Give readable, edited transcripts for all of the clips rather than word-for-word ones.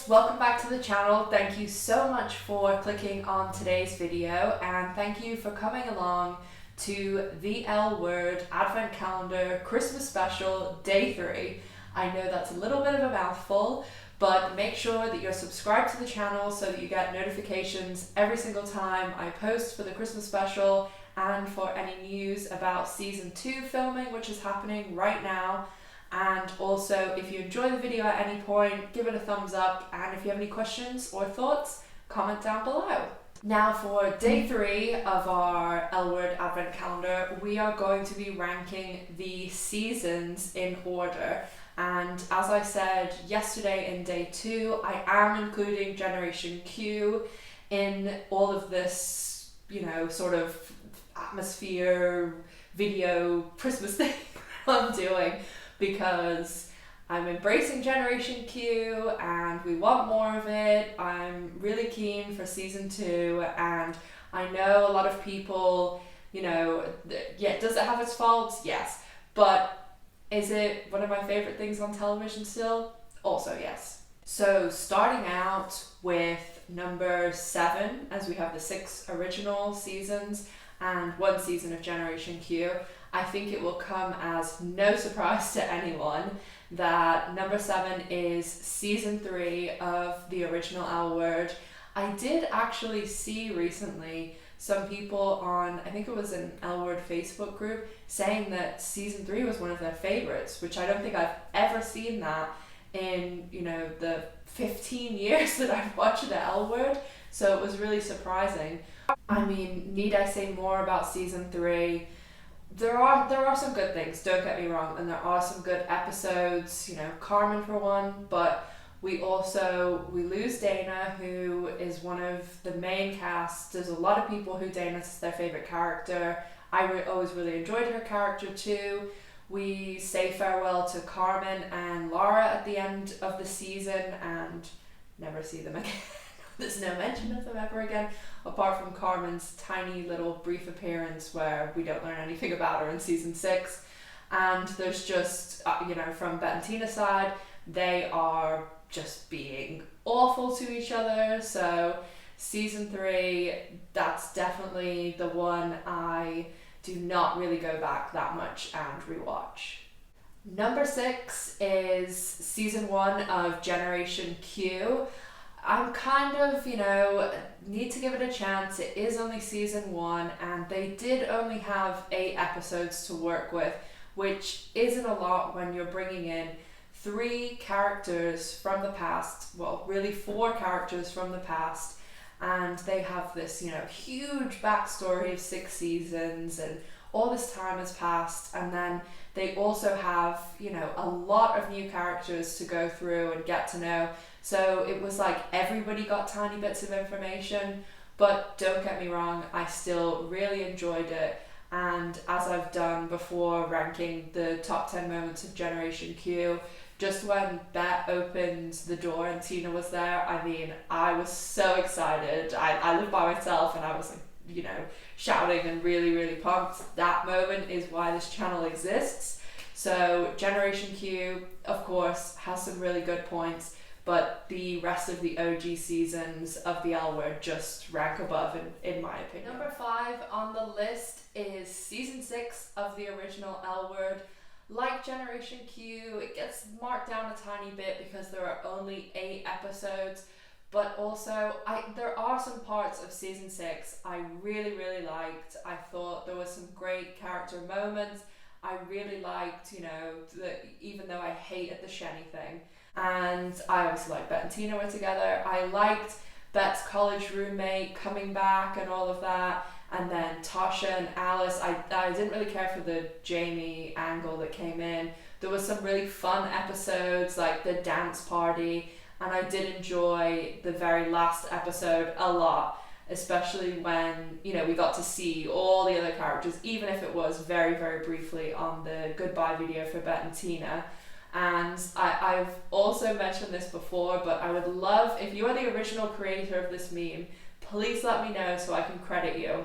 guys, welcome back to the channel. Thank you so much for clicking on today's video, and thank you for coming along to the L Word Advent Calendar Christmas Special Day 3. I know that's a little bit of a mouthful, but make sure that you're subscribed to the channel so that you get notifications every single time I post for the Christmas special and for any news about season 2 filming, which is happening right now. And also, if you enjoy the video at any point, give it a thumbs up, and if you have any questions or thoughts, comment down below. Now for day 3 of our L Word Advent Calendar, we are going to be ranking the seasons in order. And as I said yesterday in day 2, I am including Generation Q in all of this, sort of atmosphere video Christmas thing I'm doing, because I'm embracing Generation Q and we want more of it. I'm really keen for season 2, and I know a lot of people, does it have its faults? Yes. But is it one of my favorite things on television still? Also yes. So starting out with number 7, as we have the 6 original seasons and 1 season of Generation Q, I think it will come as no surprise to anyone that number 7 is season 3 of the original L Word. I did actually see recently some people on, I think it was an L Word Facebook group, saying that season 3 was one of their favorites, which I don't think I've ever seen that in, the 15 years that I've watched the L Word. So it was really surprising. I mean, need I say more about season 3? There are some good things, don't get me wrong, and there are some good episodes, Carmen for one, but we lose Dana, who is one of the main cast. There's a lot of people who Dana's their favorite character. I always really enjoyed her character too. We say farewell to Carmen and Laura at the end of the season and never see them again. There's no mention of them ever again, apart from Carmen's tiny little brief appearance where we don't learn anything about her in season 6. And there's just, from Bette and Tina's side, they are just being awful to each other. So season 3, that's definitely the one I do not really go back that much and rewatch. Number 6 is season 1 of Generation Q. I'm kind of, need to give it a chance. It is only season 1, and they did only have 8 episodes to work with, which isn't a lot when you're bringing in 3 characters from the past, well, really 4 characters from the past, and they have this, huge backstory of 6 seasons, and all this time has passed, and then they also have, a lot of new characters to go through and get to know. So it was like everybody got tiny bits of information, but don't get me wrong, I still really enjoyed it. And as I've done before, ranking the top 10 moments of Generation Q, just when Bette opened the door and Tina was there, I was so excited. I lived by myself and I was shouting and really, really pumped. That moment is why this channel exists. So Generation Q, of course, has some really good points, but the rest of the OG seasons of the L Word just rank above in my opinion. Number 5 on the list is season 6 of the original L Word. Like Generation Q, it gets marked down a tiny bit because there are only 8 episodes, but also there are some parts of season 6 I really, really liked. I thought there was some great character moments. I really liked, even though I hated the Shenny thing. And I obviously like Bette and Tina were together. I liked Bette's college roommate coming back and all of that. And then Tasha and Alice, I didn't really care for the Jamie angle that came in. There was some really fun episodes like the dance party, and I did enjoy the very last episode a lot, especially when, we got to see all the other characters, even if it was very, very briefly on the goodbye video for Bette and Tina. And I've also mentioned this before, but I would love, if you are the original creator of this meme, please let me know so I can credit you,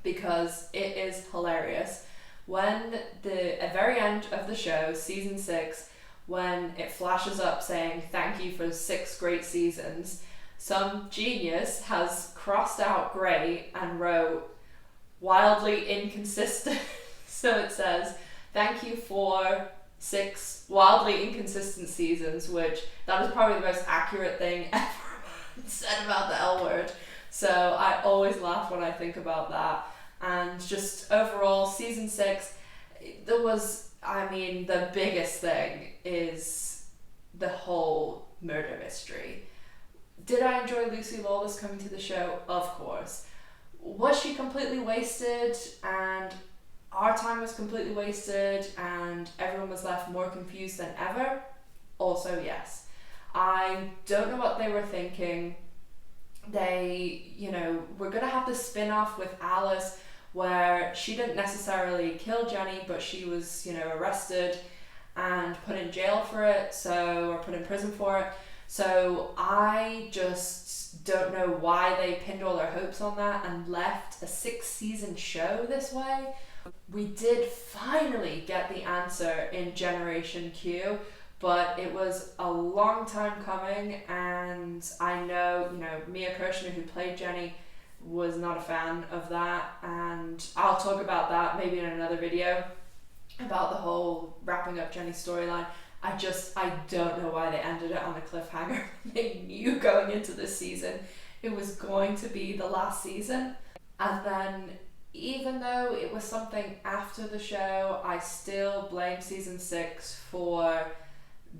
because it is hilarious. When at the very end of the show, season 6, when it flashes up saying thank you for 6 great seasons, some genius has crossed out great and wrote wildly inconsistent. So it says thank you for 6 wildly inconsistent seasons, which that is probably the most accurate thing ever said about the L word. So I always laugh when I think about that. And just overall, season 6, there was, I mean, the biggest thing is the whole murder mystery. Did I enjoy Lucy Lawless coming to the show? Of course. Was she completely wasted and our time was completely wasted and everyone was left more confused than ever? Also yes. I don't know what they were thinking. They, we're going to have this spin-off with Alice where she didn't necessarily kill Jenny, but she was, arrested and put in jail for it, or put in prison for it. So I just don't know why they pinned all their hopes on that and left a 6-season show this way. We did finally get the answer in Generation Q, but it was a long time coming, and I know, Mia Kirshner, who played Jenny, was not a fan of that, and I'll talk about that maybe in another video about the whole wrapping up Jenny's storyline. I don't know why they ended it on a cliffhanger. They knew going into this season it was going to be the last season, and then even though it was something after the show, I still blame season 6 for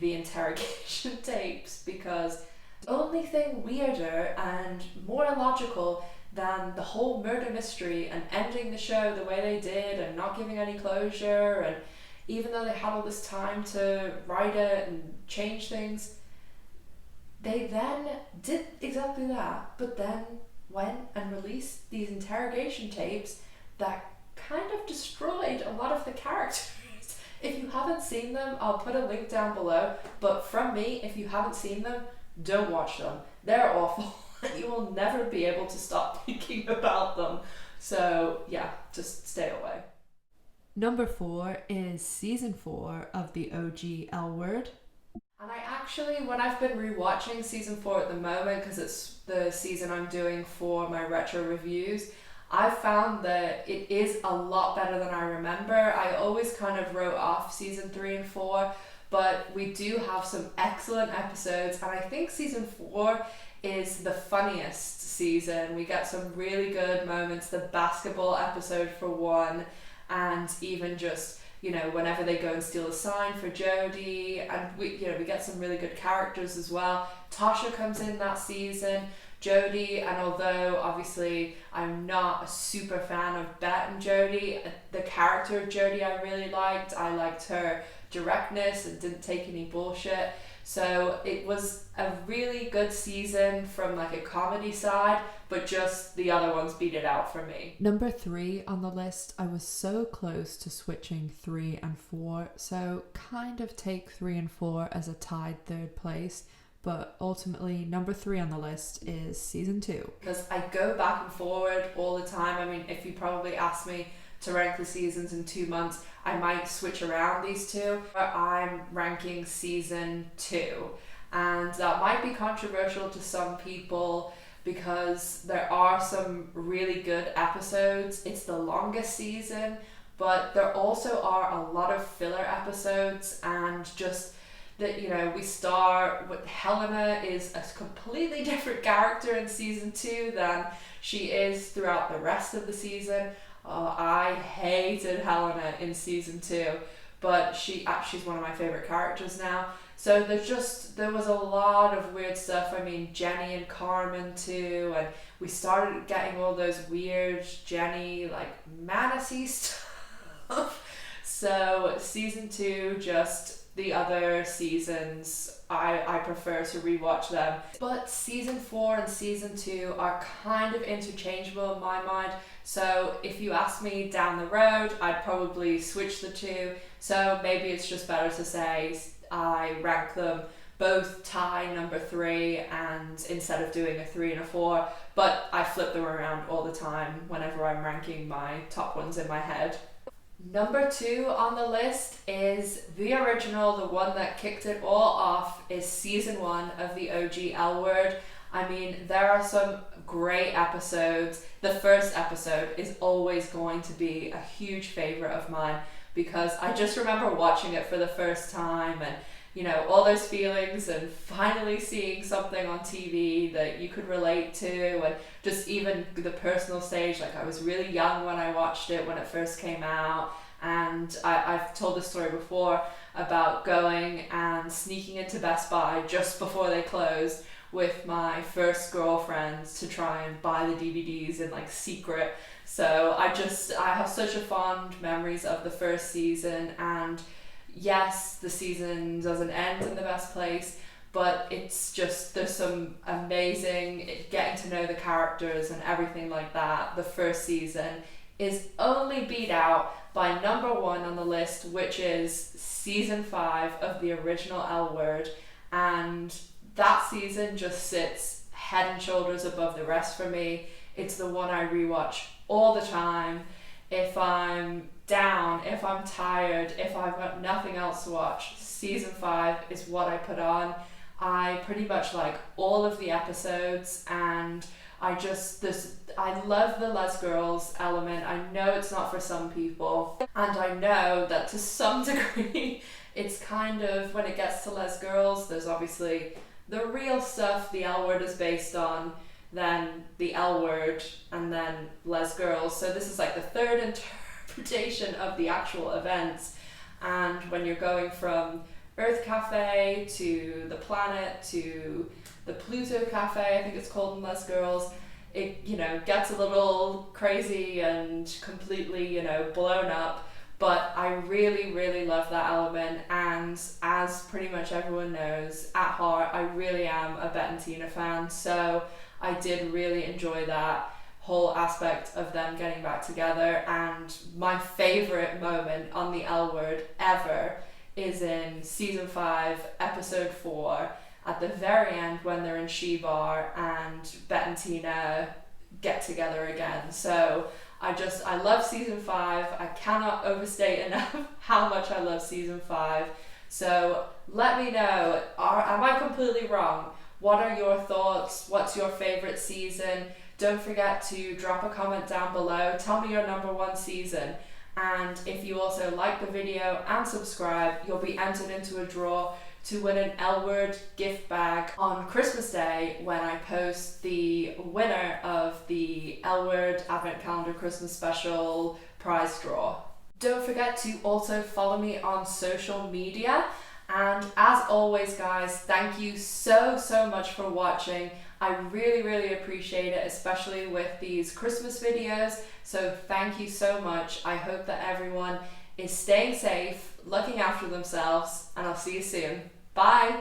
the interrogation tapes, because the only thing weirder and more illogical than the whole murder mystery and ending the show the way they did and not giving any closure, and even though they had all this time to write it and change things, they then did exactly that, but then went and released these interrogation tapes that kind of destroyed a lot of the characters. If you haven't seen them, I'll put a link down below, but from me, if you haven't seen them, don't watch them. They're awful. You will never be able to stop thinking about them. So yeah, just stay away. Number 4 is season 4 of the OG L Word. And I actually, when I've been rewatching season 4 at the moment, because it's the season I'm doing for my retro reviews, I've found that it is a lot better than I remember. I always kind of wrote off season 3 and 4, but we do have some excellent episodes, and I think season 4 is the funniest season. We get some really good moments, the basketball episode for one, and even just, whenever they go and steal a sign for Jodie, and we get some really good characters as well. Tasha comes in that season, Jodie, and although obviously I'm not a super fan of Bet and Jodie, the character of Jodie I really liked. I liked her directness and didn't take any bullshit. So it was a really good season from like a comedy side, but just the other ones beat it out for me. Number 3 on the list, I was so close to switching 3 and 4, so kind of take 3 and 4 as a tied third place. But ultimately, number 3 on the list is season 2. Because I go back and forward all the time. I mean, if you probably asked me to rank the seasons in 2 months, I might switch around these two. But I'm ranking season 2. And that might be controversial to some people because there are some really good episodes. It's the longest season, but there also are a lot of filler episodes, and just that, we start with Helena is a completely different character in season 2 than she is throughout the rest of the season. I hated Helena in season 2, but she's one of my favorite characters now. So there was a lot of weird stuff. I mean, Jenny and Carmen too, and we started getting all those weird Jenny like fantasy stuff. So season 2, just the other seasons, I prefer to rewatch them. But season 4 and season 2 are kind of interchangeable in my mind. So if you ask me down the road, I'd probably switch the two. So maybe it's just better to say I rank them both tie number 3, and instead of doing a 3 and a 4, but I flip them around all the time whenever I'm ranking my top ones in my head. Number 2 on the list is the original, the one that kicked it all off, is season 1 of the OG L Word. I mean, there are some great episodes. The first episode is always going to be a huge favorite of mine because I just remember watching it for the first time and, you know, all those feelings and finally seeing something on TV that you could relate to, and just even the personal stage. Like, I was really young when I watched it when it first came out, and I've told this story before about going and sneaking into Best Buy just before they closed with my first girlfriends to try and buy the DVDs in like secret. So I have such a fond memories of the first season, and yes, the season doesn't end in the best place, but it's just, there's some amazing getting to know the characters and everything like that. The first season is only beat out by number 1 on the list, which is season 5 of the original L Word, and that season just sits head and shoulders above the rest for me. It's the one I rewatch all the time. If I'm down, if I'm tired, if I've got nothing else to watch, season 5 is what I put on. I pretty much like all of the episodes, and I love the Les Girls element. I know it's not for some people, and I know that to some degree it's kind of, when it gets to Les Girls, there's obviously the real stuff the L Word is based on, then the L Word, and then Les Girls. So this is like the third interpretation of the actual events. And when you're going from Earth Cafe to the planet to the Pluto Cafe, I think it's called in Les Girls, it, you know, gets a little crazy and completely, you know, blown up. But I really, really love that element, and as pretty much everyone knows, at heart, I really am a Bette and Tina fan, so I did really enjoy that whole aspect of them getting back together. And my favourite moment on the L Word ever is in season 5, episode 4, at the very end when they're in She Bar and Bette and Tina get together again. So I love season 5. I cannot overstate enough how much I love season 5. So let me know, am I completely wrong? What are your thoughts? What's your favorite season? Don't forget to drop a comment down below. Tell me your number 1 season. And if you also like the video and subscribe, you'll be entered into a draw to win an L Word gift bag on Christmas Day when I post the winner of the L Word Advent Calendar Christmas Special prize draw. Don't forget to also follow me on social media. And as always, guys, thank you so much for watching. I really, really appreciate it, especially with these Christmas videos. So thank you so much. I hope that everyone is staying safe, looking after themselves, and I'll see you soon. Bye!